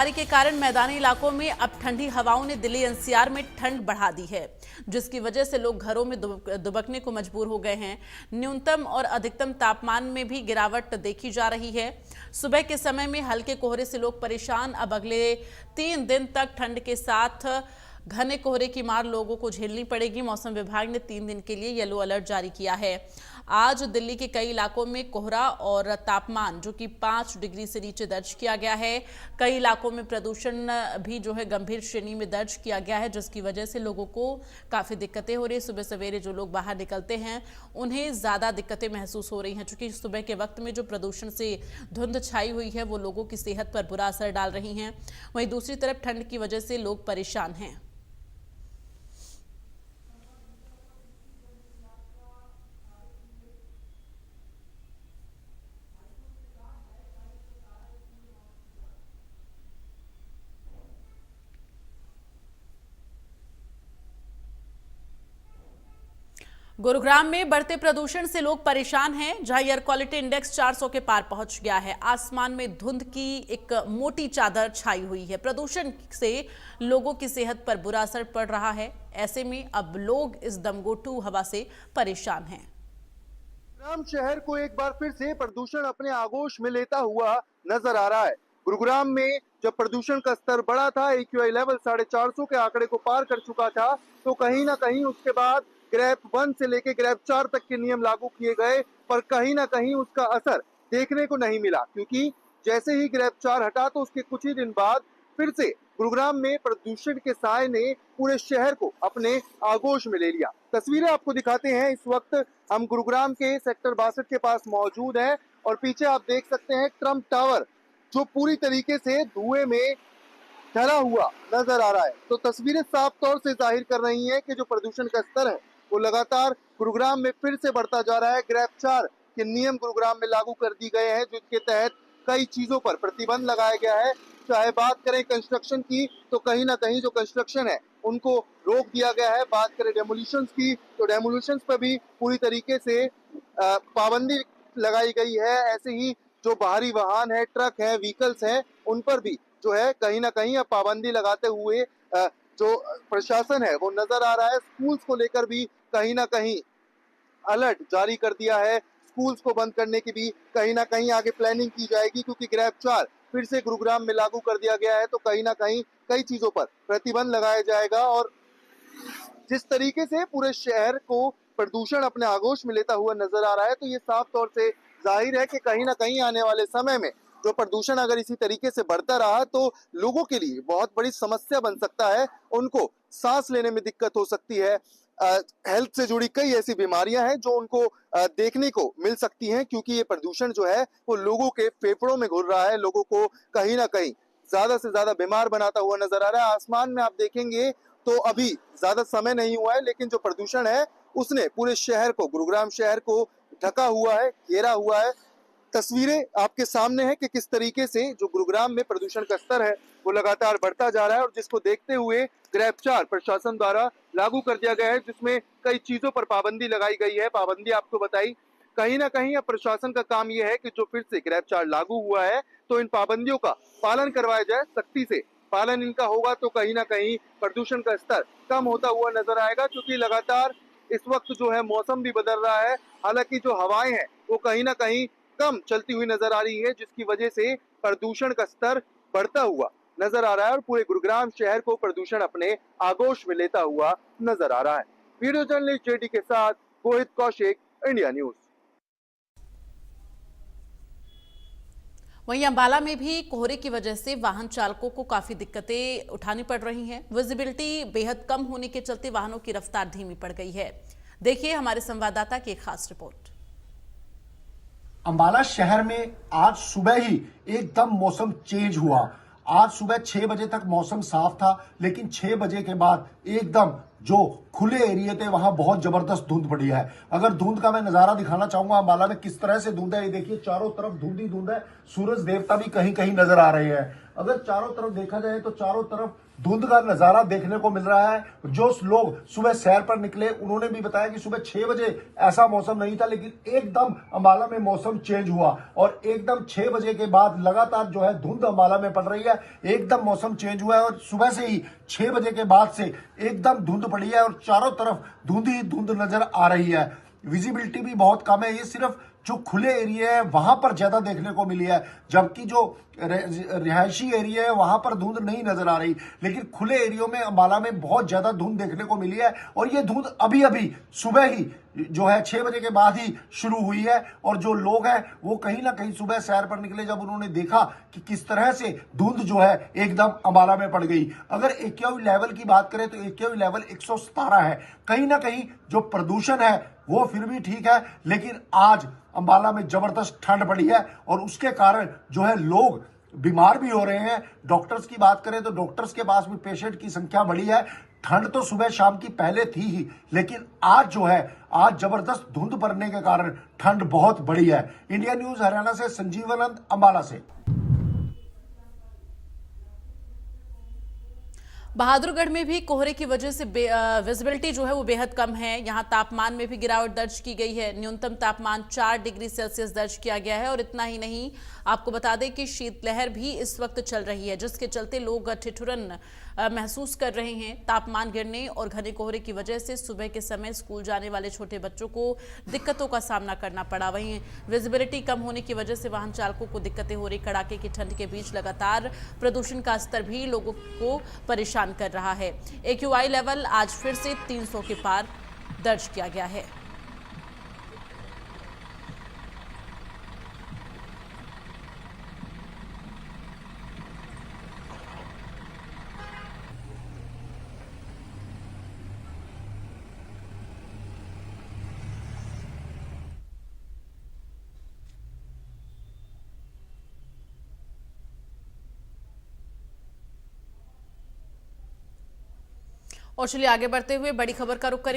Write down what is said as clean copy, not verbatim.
बर्फबारी के कारण मैदानी इलाकों में अब ठंडी हवाओं ने दिल्ली एनसीआर में ठंड बढ़ा दी है, जिसकी वजह से लोग घरों में दुबकने को मजबूर हो गए हैं। न्यूनतम और अधिकतम तापमान में भी गिरावट देखी जा रही है। सुबह के समय में हल्के कोहरे से लोग परेशान। अब अगले 3 दिन तक ठंड के साथ घने कोहरे की मार लोगों को झेलनी पड़ेगी। मौसम विभाग ने 3 दिन के लिए येलो अलर्ट जारी किया है। आज दिल्ली के कई इलाकों में कोहरा और तापमान जो कि 5 डिग्री से नीचे दर्ज किया गया है। कई इलाकों में प्रदूषण भी जो है गंभीर श्रेणी में दर्ज किया गया है, जिसकी वजह से लोगों को काफ़ी दिक्कतें हो रही है। सुबह सवेरे जो लोग बाहर निकलते हैं उन्हें ज़्यादा दिक्कतें महसूस हो रही हैं, क्योंकि सुबह के वक्त में जो प्रदूषण से धुंध छाई हुई है वो लोगों की सेहत पर बुरा असर डाल रही हैं। वहीं दूसरी तरफ ठंड की वजह से लोग परेशान हैं। गुरुग्राम में बढ़ते प्रदूषण से लोग परेशान हैं, जहां एयर क्वालिटी इंडेक्स 400 के पार पहुंच गया है। आसमान में धुंध की एक मोटी चादर छाई हुई है। प्रदूषण से लोगों की सेहत पर बुरा असर पड़ रहा है। ऐसे में अब लोग इस दमघोटू हवा से परेशान हैं। गुरुग्राम शहर को एक बार फिर से प्रदूषण अपने आगोश में लेता हुआ नजर आ रहा है। गुरुग्राम में जब प्रदूषण का स्तर बढ़ा था, AQI लेवल 450 के आंकड़े को पार कर चुका था, तो कहीं ना कहीं उसके बाद ग्रेप 1 से लेकर ग्रेप 4 तक के नियम लागू किए गए, पर कहीं ना कहीं उसका असर देखने को नहीं मिला, क्योंकि जैसे ही ग्रेप 4 हटा तो उसके कुछ ही दिन बाद फिर से गुरुग्राम में प्रदूषण के साए ने पूरे शहर को अपने आगोश में ले लिया। तस्वीरें आपको दिखाते हैं। इस वक्त हम गुरुग्राम के सेक्टर 62 के पास मौजूद हैं और पीछे आप देख सकते हैं ट्रम्प टावर, जो पूरी तरीके से धुएं में ढला हुआ नजर आ रहा है। तो तस्वीरें साफ तौर से जाहिर कर रही हैं कि जो प्रदूषण का स्तर है वो लगातार गुरुग्राम में फिर से बढ़ता जा रहा है। ग्रेप 4 के नियम गुरुग्राम में लागू कर दिए गए हैं, जिसके तहत कई चीजों पर प्रतिबंध लगाया गया है। चाहे बात करें कंस्ट्रक्शन की, तो कहीं ना कहीं जो कंस्ट्रक्शन है उनको रोक दिया गया है। बात करें डेमोलिशंस की, तो डेमोलिशंस पर भी पूरी तरीके से पाबंदी लगाई गई है। ऐसे ही जो बाहरी वाहन है, ट्रक है, व्हीकल्स हैं, उन पर भी जो है कहीं ना कहीं अब पाबंदी लगाते हुए जो प्रशासन है वो नजर आ रहा है। स्कूल्स को लेकर भी कहीं ना कहीं अलर्ट जारी कर दिया है। स्कूल्स को बंद करने की भी कहीं ना कहीं आगे प्लानिंग की जाएगी, क्योंकि ग्रेप 4 फिर से गुरुग्राम में लागू कर दिया गया है, तो कहीं ना कहीं कई चीजों पर प्रतिबंध लगाया जाएगा। और जिस तरीके से पूरे शहर को प्रदूषण अपने आगोश में लेता हुआ नजर आ रहा है, तो ये साफ तौर से जाहिर है कि कहीं ना कहीं आने वाले समय में जो प्रदूषण अगर इसी तरीके से बढ़ता रहा तो लोगों के लिए बहुत बड़ी समस्या बन सकता है। उनको सांस लेने में दिक्कत हो सकती है। हेल्थ से जुड़ी कई ऐसी बीमारियां हैं जो उनको देखने को मिल सकती हैं, क्योंकि ये प्रदूषण जो है वो लोगों के फेफड़ों में घुल रहा है, लोगों को कहीं ना कहीं ज्यादा से ज्यादा बीमार बनाता हुआ नजर आ रहा है। आसमान में आप देखेंगे तो अभी ज्यादा समय नहीं हुआ है, लेकिन जो प्रदूषण है उसने पूरे शहर को, गुरुग्राम शहर को ढका हुआ है, घेरा हुआ है। तस्वीरें आपके सामने है कि किस तरीके से जो गुरुग्राम में प्रदूषण का स्तर है वो लगातार बढ़ता जा रहा है, और जिसको देखते हुए ग्रेप 4 प्रशासन द्वारा लागू कर दिया गया है, जिसमें कई चीजों पर पाबंदी लगाई गई है। पाबंदी आपको बताई, कहीं ना कहीं अब प्रशासन का काम यह है कि जो फिर से ग्रेप 4 लागू हुआ है तो इन पाबंदियों का पालन करवाया जाए। सख्ती से पालन इनका होगा तो कहीं ना कहीं प्रदूषण का स्तर कम होता हुआ नजर आएगा, क्योंकि लगातार इस वक्त जो है मौसम भी बदल रहा है। हालांकि जो हवाएं हैं वो कहीं ना कहीं कम चलती हुई नजर आ रही है, जिसकी वजह से प्रदूषण का स्तर बढ़ता हुआ नजर आ रहा है और पूरे गुरुग्राम शहर को प्रदूषण अपने आगोश में लेता हुआ नजर आ रहा है। वीडियो जर्नलिस्ट JD के साथ मोहित कौशिक, इंडिया न्यूज। वहीं अंबाला में भी कोहरे की वजह से वाहन चालकों को काफी दिक्कतें उठानी पड़ रही हैं। विजिबिलिटी बेहद कम होने के चलते वाहनों की रफ्तार धीमी पड़ गई है। देखिए हमारे संवाददाता की एक खास रिपोर्ट। अंबाला शहर में आज सुबह ही एकदम मौसम चेंज हुआ। आज सुबह 6 बजे तक मौसम साफ था, लेकिन 6 बजे के बाद एकदम जो खुले एरिया थे वहां बहुत जबरदस्त धुंध पड़ी है। अगर धुंध का मैं नजारा दिखाना चाहूंगा अंबाला में किस तरह से धुंध है, ये देखिए चारों तरफ धुंध ही धुंध है। सूरज देवता भी कहीं कहीं नजर आ रहे हैं। अगर चारों तरफ देखा जाए तो चारों तरफ धुंध का नजारा देखने को मिल रहा है। जो लोग सुबह सैर पर निकले उन्होंने भी बताया कि सुबह 6 बजे ऐसा मौसम नहीं था, लेकिन एकदम अंबाला में मौसम चेंज हुआ और एकदम 6 बजे के बाद लगातार जो है धुंध अंबाला में पड़ रही है। एकदम मौसम चेंज हुआ है और सुबह से ही 6 बजे के बाद से एकदम धुंध पड़ी है और चारों तरफ धुंध ही धुंध नजर आ रही है। विजिबिलिटी भी बहुत कम है। ये सिर्फ जो खुले एरिया है वहां पर ज्यादा देखने को मिली है, जबकि जो रिहायशी एरिया है वहां पर धुंध नहीं नजर आ रही। लेकिन खुले एरियो में अंबाला में बहुत ज्यादा धुंध देखने को मिली है और ये धुंध अभी अभी सुबह ही जो है 6 बजे के बाद ही शुरू हुई है। और जो लोग हैं वो कहीं ना कहीं सुबह सैर पर निकले जब उन्होंने देखा कि किस तरह से धुंध जो है एकदम अंबाला में पड़ गई। अगर एक्यूआई लेवल की बात करें तो एक्यूआई लेवल 117 है। कहीं ना कहीं जो प्रदूषण है वो फिर भी ठीक है, लेकिन आज अंबाला में जबरदस्त ठंड पड़ी है और उसके कारण जो है लोग बीमार भी हो रहे हैं। डॉक्टर्स की बात करें तो डॉक्टर्स के पास भी पेशेंट की संख्या बढ़ी है। ठंड तो सुबह शाम की पहले थी ही, लेकिन आज जो है आज जबरदस्त धुंध पड़ने के कारण ठंड बहुत बढ़ी है। इंडिया न्यूज हरियाणा से संजीवानंद, अंबाला से। बहादुरगढ़ में भी कोहरे की वजह से विजिबिलिटी जो है वो बेहद कम है। यहाँ तापमान में भी गिरावट दर्ज की गई है। न्यूनतम तापमान 4 डिग्री सेल्सियस दर्ज किया गया है और इतना ही नहीं, आपको बता दें कि शीतलहर भी इस वक्त चल रही है, जिसके चलते लोग ठिठुरन महसूस कर रहे हैं। तापमान गिरने और घने कोहरे की वजह से सुबह के समय स्कूल जाने वाले छोटे बच्चों को दिक्कतों का सामना करना पड़ा। वहीं विजिबिलिटी कम होने की वजह से वाहन चालकों को दिक्कतें हो रही। कड़ाके की ठंड के बीच लगातार प्रदूषण का स्तर भी लोगों को परेशान कर रहा है। एक्यूआई लेवल आज फिर से 300 के पार दर्ज किया गया है। और चलिए आगे बढ़ते हुए बड़ी खबर का रुख करें।